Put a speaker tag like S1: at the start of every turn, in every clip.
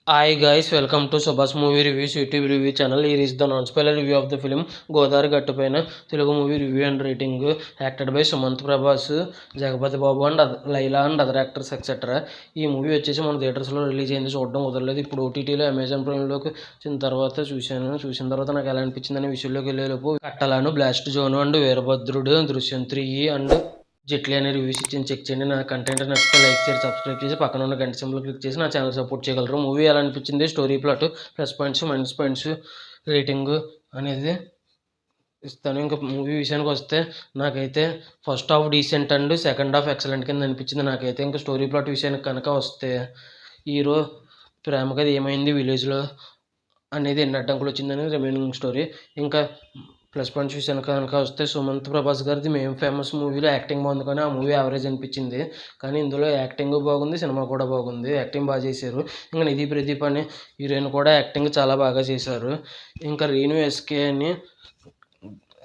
S1: Hi guys, welcome to Subha's Movie Reviews YouTube review channel. Here is the non-spoiler review of the film Godari Gattupaina Telugu movie review and rating. Acted by Sumant Prabhas, Jagapati Babu and Laila and other actors etc. ఈ movie వచ్చేసి మన థియేటర్స్లో release అయింది. చూడడం కుదరలేదు. ఇప్పుడు ఓటీటీలో Amazon ప్రైమ్లోకి వచ్చిన తర్వాత చూసిన తర్వాత నాకు ఎలా అనిపించిందని విషయంలోకి వెళ్ళేలోపు కట్టలాను, blast zone and Veerabhadrudu, Drishyam 3 and Jaitley అనే రివ్యూస్ ఇచ్చి చెక్ చేయండి. నా కంటెంట్ నచ్చితే లైక్ చేసి సబ్స్క్రైబ్ చేసి పక్కన ఉన్న గంట సింబల్ క్లిక్ చేసి నా ఛానల్ సపోర్ట్ చేయగలరు. మూవీ ఎలా అనిపించింది, story plot, plus points, minus points, rating అనేది ఇస్తాను. ఇంకా మూవీ విషయానికి వస్తే నాకైతే first half decent and second half excellent కింద అనిపించింది నాకైతే. ఇంకా స్టోరీ ప్లాట్ విషయానికి కనుక వస్తే హీరో ప్రేమకి అది ఏమైంది విలేజ్లో అనేది ఎన్ని అడ్డంకులు వచ్చిందని రిమైనింగ్ స్టోరీ. ఇంకా ప్లస్ పాయింట్స్ విషయానికి కనుక వస్తే సుమంత్ ప్రభాస్ గారిది మేము ఫేమస్ మూవీలో యాక్టింగ్ బాగుంది, కానీ ఆ మూవీ యావరేజ్ అనిపించింది. కానీ ఇందులో యాక్టింగ్ బాగుంది, సినిమా కూడా బాగుంది, యాక్టింగ్ బాగా చేశారు. ఇంకా నిధి ప్రదీప్ అనే హీరోయిన్ కూడా యాక్టింగ్ చాలా బాగా చేశారు. ఇంకా రీను ఎస్కే అని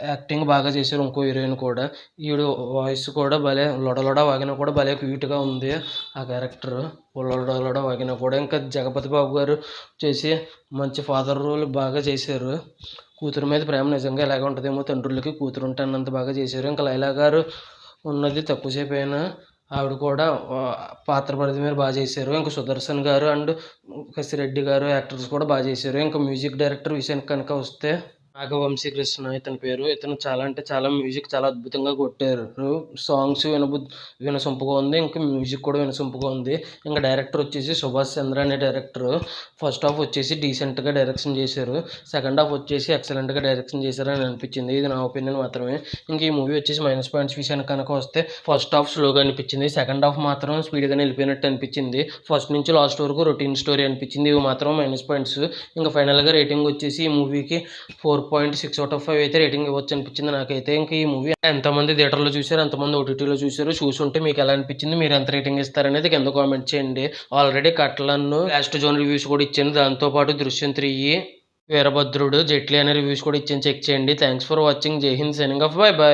S1: యాక్టింగ్ బాగా చేశారు ఇంకో హీరోయిన్ కూడా. ఈవిడ వాయిస్ కూడా భలే లొడలొడ వాగిన కూడా భలే క్యూట్గా ఉంది ఆ క్యారెక్టర్. లొడలొడ వాగిన కూడా. ఇంకా జగపతి బాబు గారు చేసి మంచి ఫాదర్ రోల్ బాగా చేశారు. కూతురు మీద ప్రేమ నిజంగా ఎలాగ ఉంటుందేమో తండ్రులకి, కూతురు ఉంటే అన్నంత బాగా చేశారు. ఇంకా లైలా గారు ఉన్నది తక్కువసేపు అయినా ఆవిడ కూడా పాత్ర పరిధి మీద బాగా చేశారు. ఇంకా సుదర్శన్ గారు అండ్ కసిరెడ్డి గారు యాక్టర్స్ కూడా బాగా చేశారు. ఇంకా మ్యూజిక్ డైరెక్టర్ విషయానికి కనుక వస్తే నాగవంశీ కృష్ణ ఇతని పేరు. ఇతను చాలా అంటే చాలా మ్యూజిక్ చాలా అద్భుతంగా కొట్టారు. సాంగ్స్ వినసొంపుగా ఉంది, ఇంకా మ్యూజిక్ కూడా వినసొంపుగా ఉంది. ఇంకా డైరెక్టర్ వచ్చేసి సుభాష్ చంద్ర అనే డైరెక్టర్. ఫస్ట్ హాఫ్ వచ్చేసి డీసెంట్గా డైరెక్షన్ చేశారు, సెకండ్ హాఫ్ వచ్చేసి ఎక్సలెంట్గా డైరెక్షన్ చేశారని అనిపించింది. ఇది నా ఒపీనియన్ మాత్రమే. ఇంక ఈ మూవీ వచ్చేసి మైనస్ పాయింట్స్ విషయానికి కనుక వస్తే ఫస్ట్ హాఫ్ స్లోగా అనిపించింది, సెకండ్ హాఫ్ మాత్రం స్పీడ్గానే వెళ్ళిపోయినట్టు అనిపించింది. ఫస్ట్ నుంచి లాస్ట్ వరకు రొటీన్ స్టోరీ అనిపించింది. ఇవి మాత్రం మైనస్ పాయింట్స్. ఇంకా ఫైనల్గా రేటింగ్ వచ్చేసి ఈ మూవీకి 4.6/5 అయితే రేటింగ్ ఇవ్వచ్చు అనిపించింది నాకైతే. ఇంకా ఈ మూవీ ఎంతమంది థియేటర్లో చూశారు, ఎంతమంది ఓటీటీలో చూశారు, చూసుంటే మీకు ఎలా అనిపించింది, మీరు ఎంత రేటింగ్ ఇస్తారనేది కింద కామెంట్ చేయండి. ఆల్రెడీ కట్లను లాస్ట్ జోన్ రివ్యూస్ కూడా ఇచ్చాను, దాంతోపాటు దృశ్యం 3, వీరభద్రుడు, జెట్లీ అనే రివ్యూస్ కూడా ఇచ్చాను, చెక్ చేయండి. Thanks for watching. Jai Hind, signing off, bye bye.